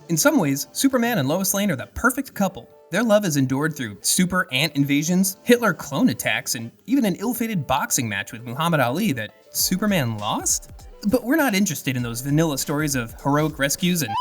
In some ways, Superman and Lois Lane are the perfect couple. Their love has endured through super ant invasions, Hitler clone attacks, and even an ill-fated boxing match with Muhammad Ali that Superman lost? But we're not interested in those vanilla stories of heroic rescues and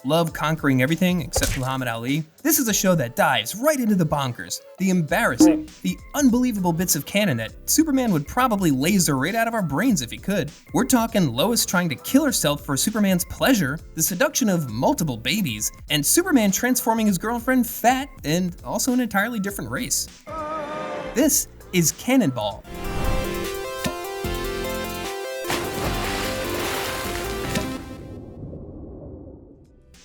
love conquering everything except Muhammad Ali. This is a show that dives right into the bonkers, the embarrassing, the unbelievable bits of canon that Superman would probably laser right out of our brains if he could. We're talking Lois trying to kill herself for Superman's pleasure, the seduction of multiple babies, and Superman transforming his girlfriend fat and also an entirely different race. This is CanonBall.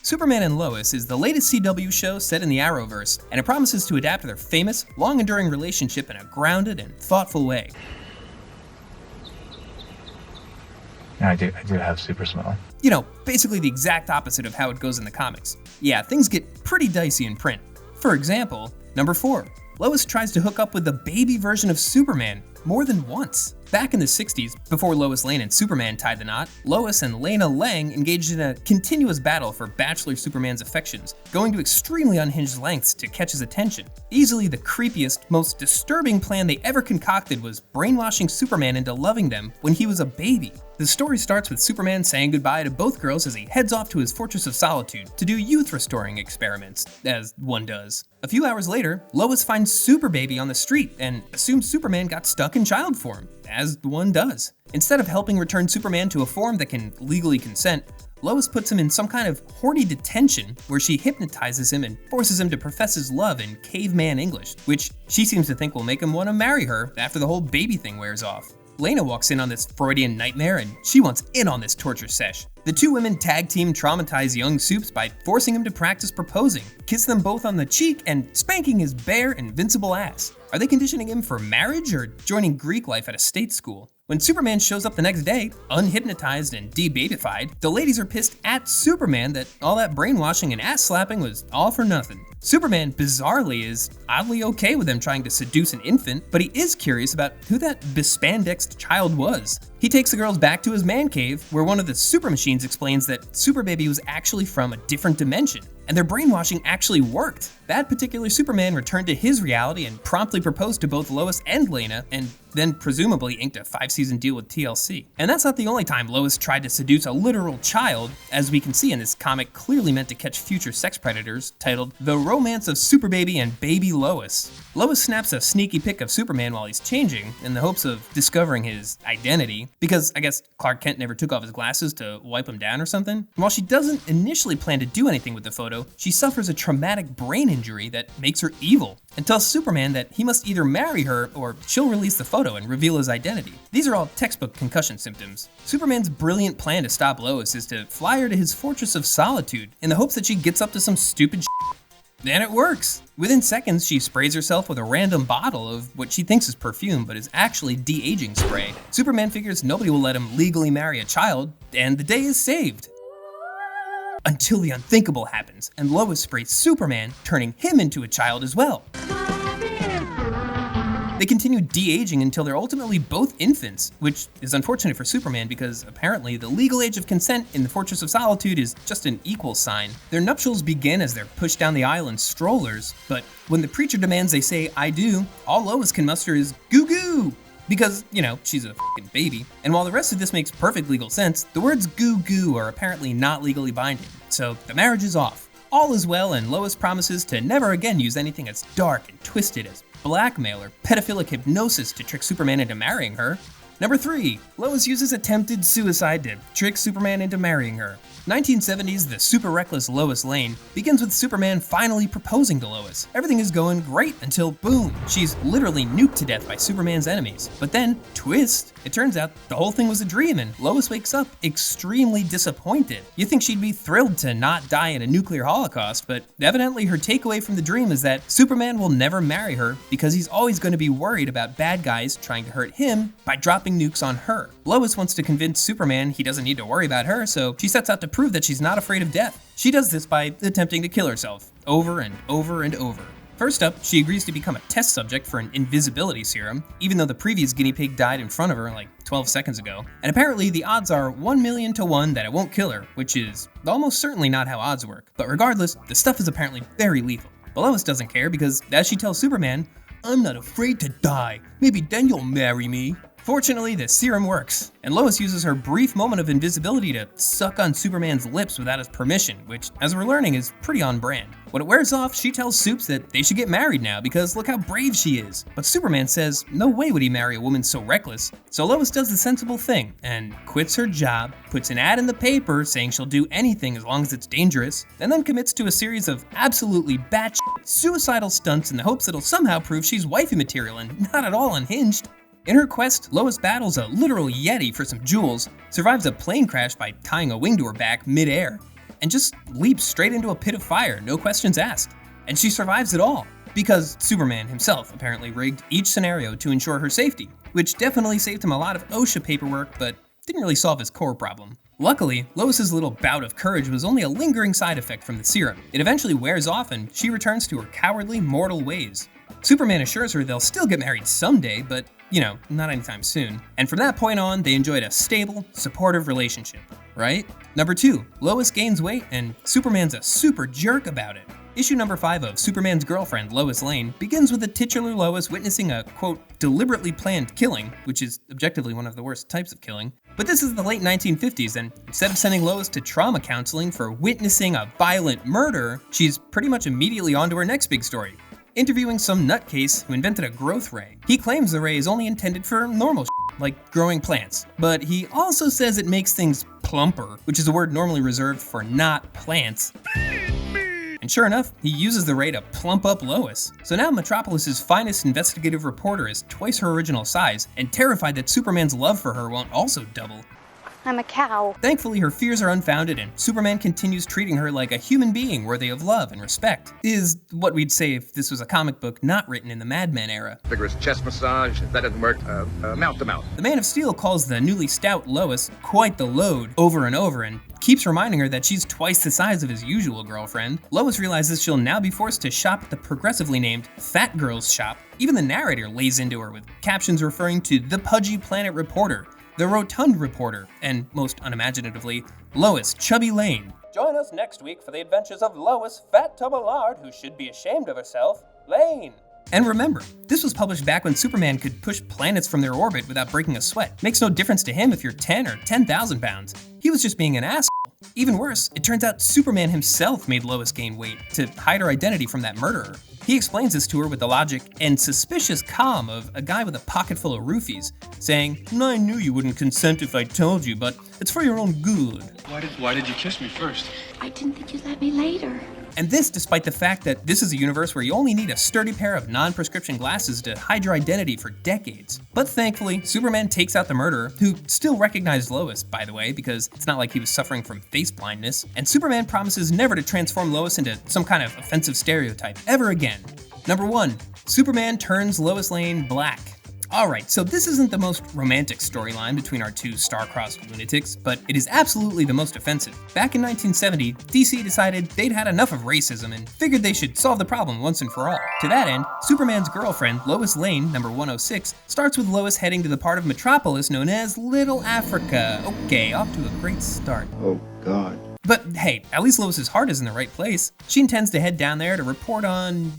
Superman and Lois is the latest CW show set in the Arrowverse, and it promises to adapt their famous, long-enduring relationship in a grounded and thoughtful way. I do have super smell. You know, basically the exact opposite of how it goes in the comics. Yeah, things get pretty dicey in print. For example, number 4. Lois tries to hook up with the baby version of Superman more than once. Back in the 60s, before Lois Lane and Superman tied the knot, Lois and Lena Lang engaged in a continuous battle for Bachelor Superman's affections, going to extremely unhinged lengths to catch his attention. Easily the creepiest, most disturbing plan they ever concocted was brainwashing Superman into loving them when he was a baby. The story starts with Superman saying goodbye to both girls as he heads off to his Fortress of Solitude to do youth-restoring experiments, as one does. A few hours later, Lois finds Superbaby on the street and assumes Superman got stuck in child form, as one does. Instead of helping return Superman to a form that can legally consent, Lois puts him in some kind of horny detention where she hypnotizes him and forces him to profess his love in caveman English, which she seems to think will make him want to marry her after the whole baby thing wears off. Lena walks in on this Freudian nightmare and she wants in on this torture sesh. The two women tag team traumatize young Supes by forcing him to practice proposing, kiss them both on the cheek, and spanking his bare, invincible ass. Are they conditioning him for marriage or joining Greek life at a state school? When Superman shows up the next day, unhypnotized and de-babified, the ladies are pissed at Superman that all that brainwashing and ass slapping was all for nothing. Superman, bizarrely, is oddly okay with them trying to seduce an infant, but he is curious about who that bespandexed child was. He takes the girls back to his man cave, where one of the super machines explains that Superbaby was actually from a different dimension, and their brainwashing actually worked. That particular Superman returned to his reality and promptly proposed to both Lois and Lena, and then presumably inked a 5-season deal with TLC. And that's not the only time Lois tried to seduce a literal child, as we can see in this comic clearly meant to catch future sex predators, titled The Romance of Superbaby and Baby Lois. Lois snaps a sneaky pic of Superman while he's changing, in the hopes of discovering his identity, because I guess Clark Kent never took off his glasses to wipe him down or something. And while she doesn't initially plan to do anything with the photo, she suffers a traumatic brain injury that makes her evil, and tells Superman that he must either marry her or she'll release the photo and reveal his identity. These are all textbook concussion symptoms. Superman's brilliant plan to stop Lois is to fly her to his Fortress of Solitude in the hopes that she gets up to some stupid shit. And it works! Within seconds, she sprays herself with a random bottle of what she thinks is perfume, but is actually de-aging spray. Superman figures nobody will let him legally marry a child, and the day is saved. Until the unthinkable happens, and Lois sprays Superman, turning him into a child as well. They continue de-aging until they're ultimately both infants, which is unfortunate for Superman because apparently the legal age of consent in the Fortress of Solitude is just an equal sign. Their nuptials begin as they're pushed down the aisle in strollers, but when the preacher demands they say "I do," all Lois can muster is "goo goo." Because, you know, she's a f***ing baby. And while the rest of this makes perfect legal sense, the words "goo goo" are apparently not legally binding, so the marriage is off. All is well, and Lois promises to never again use anything as dark and twisted as blackmail or pedophilic hypnosis to trick Superman into marrying her. Number 3, Lois uses attempted suicide to trick Superman into marrying her. 1970s, the super reckless Lois Lane begins with Superman finally proposing to Lois. Everything is going great until boom, she's literally nuked to death by Superman's enemies. But then, twist, it turns out the whole thing was a dream and Lois wakes up extremely disappointed. You think she'd be thrilled to not die in a nuclear holocaust, but evidently her takeaway from the dream is that Superman will never marry her because he's always going to be worried about bad guys trying to hurt him by dropping nukes on her. Lois wants to convince Superman he doesn't need to worry about her, so she sets out to prove that she's not afraid of death. She does this by attempting to kill herself, over and over and over. First up, she agrees to become a test subject for an invisibility serum, even though the previous guinea pig died in front of her like 12 seconds ago, and apparently the odds are 1 million to 1 that it won't kill her, which is almost certainly not how odds work. But regardless, the stuff is apparently very lethal. But Lois doesn't care because, as she tells Superman, "I'm not afraid to die. Maybe then you'll marry me." Fortunately, the serum works, and Lois uses her brief moment of invisibility to suck on Superman's lips without his permission, which, as we're learning, is pretty on brand. When it wears off, she tells Supes that they should get married now because look how brave she is. But Superman says no way would he marry a woman so reckless, so Lois does the sensible thing and quits her job, puts an ad in the paper saying she'll do anything as long as it's dangerous, and then commits to a series of absolutely batshit suicidal stunts in the hopes it'll somehow prove she's wifey material and not at all unhinged. In her quest, Lois battles a literal yeti for some jewels, survives a plane crash by tying a wing to her back mid-air, and just leaps straight into a pit of fire, no questions asked. And she survives it all, because Superman himself apparently rigged each scenario to ensure her safety, which definitely saved him a lot of OSHA paperwork, but didn't really solve his core problem. Luckily, Lois's little bout of courage was only a lingering side effect from the serum. It eventually wears off and she returns to her cowardly, mortal ways. Superman assures her they'll still get married someday, but not anytime soon. And from that point on, they enjoyed a stable, supportive relationship, right? Number 2, Lois gains weight and Superman's a super jerk about it. Issue number 5 of Superman's girlfriend, Lois Lane, begins with the titular Lois witnessing a, quote, deliberately planned killing, which is objectively one of the worst types of killing. But this is the late 1950s, and instead of sending Lois to trauma counseling for witnessing a violent murder, she's pretty much immediately on to her next big story. Interviewing some nutcase who invented a growth ray. He claims the ray is only intended for normal shit, like growing plants, but he also says it makes things plumper, which is a word normally reserved for not plants. And sure enough, he uses the ray to plump up Lois. So now Metropolis's finest investigative reporter is twice her original size, and terrified that Superman's love for her won't also double. I'm a cow. Thankfully, her fears are unfounded, and Superman continues treating her like a human being worthy of love and respect. Is what we'd say if this was a comic book not written in the Mad Men era. Vigorous chest massage, if that doesn't work, mouth to mouth. The Man of Steel calls the newly stout Lois quite the load over and over, and keeps reminding her that she's twice the size of his usual girlfriend. Lois realizes she'll now be forced to shop at the progressively named Fat Girl's shop. Even the narrator lays into her with captions referring to the Pudgy Planet Reporter, the Rotund Reporter, and most unimaginatively, Lois Chubby Lane. Join us next week for the adventures of Lois Fat Tubblard, who should be ashamed of herself, Lane. And remember, this was published back when Superman could push planets from their orbit without breaking a sweat. Makes no difference to him if you're 10 or 10,000 pounds. He was just being an asshole. Even worse, it turns out Superman himself made Lois gain weight to hide her identity from that murderer. He explains this to her with the logic and suspicious calm of a guy with a pocket full of roofies, saying, "I knew you wouldn't consent if I told you, but it's for your own good." Why did you kiss me first? I didn't think you'd let me later. And this despite the fact that this is a universe where you only need a sturdy pair of non-prescription glasses to hide your identity for decades. But thankfully, Superman takes out the murderer, who still recognized Lois, by the way, because it's not like he was suffering from face blindness, and Superman promises never to transform Lois into some kind of offensive stereotype ever again. Number 1, Superman turns Lois Lane black. Alright, so this isn't the most romantic storyline between our two star-crossed lunatics, but it is absolutely the most offensive. Back in 1970, DC decided they'd had enough of racism and figured they should solve the problem once and for all. To that end, Superman's girlfriend, Lois Lane, number 106, starts with Lois heading to the part of Metropolis known as Little Africa. Okay, off to a great start. Oh, God. But hey, at least Lois's heart is in the right place. She intends to head down there to report on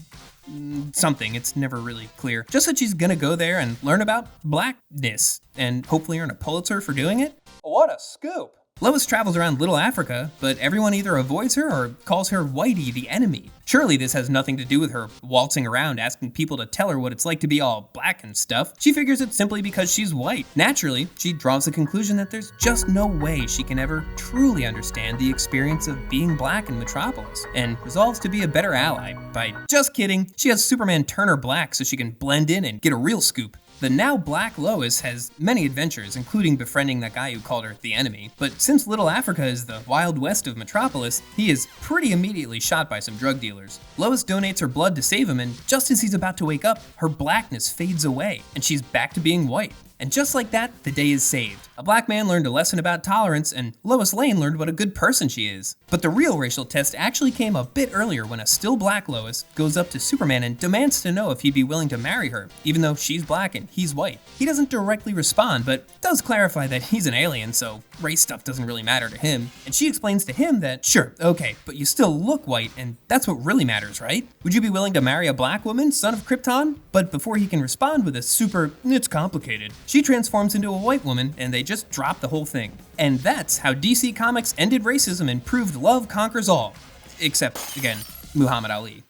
something, it's never really clear. Just that she's gonna go there and learn about blackness, and hopefully earn a Pulitzer for doing it. What a scoop! Lois travels around Little Africa, but everyone either avoids her or calls her Whitey the enemy. Surely this has nothing to do with her waltzing around asking people to tell her what it's like to be all black and stuff. She figures it's simply because she's white. Naturally, she draws the conclusion that there's just no way she can ever truly understand the experience of being black in Metropolis, and resolves to be a better ally by, just kidding, she has Superman turn her black so she can blend in and get a real scoop. The now black Lois has many adventures, including befriending that guy who called her the enemy. But since Little Africa is the Wild West of Metropolis, he is pretty immediately shot by some drug dealers. Lois donates her blood to save him, and just as he's about to wake up, her blackness fades away, and she's back to being white. And just like that, the day is saved. A black man learned a lesson about tolerance, and Lois Lane learned what a good person she is. But the real racial test actually came a bit earlier when a still black Lois goes up to Superman and demands to know if he'd be willing to marry her, even though she's black and he's white. He doesn't directly respond, but does clarify that he's an alien, so race stuff doesn't really matter to him. And she explains to him that, sure, okay, but you still look white, and that's what really matters, right? Would you be willing to marry a black woman, son of Krypton? But before he can respond with a super, it's complicated, she transforms into a white woman, and they just drop the whole thing. And that's how DC Comics ended racism and proved love conquers all. Except, again, Muhammad Ali.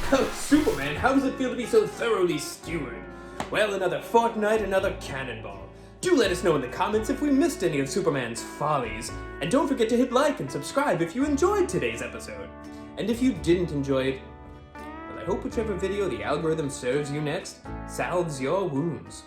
Oh, Superman, how does it feel to be so thoroughly skewered? Well, another fortnight, another cannonball. Do let us know in the comments if we missed any of Superman's follies. And don't forget to hit like and subscribe if you enjoyed today's episode. And if you didn't enjoy it, well, I hope whichever video the algorithm serves you next salves your wounds.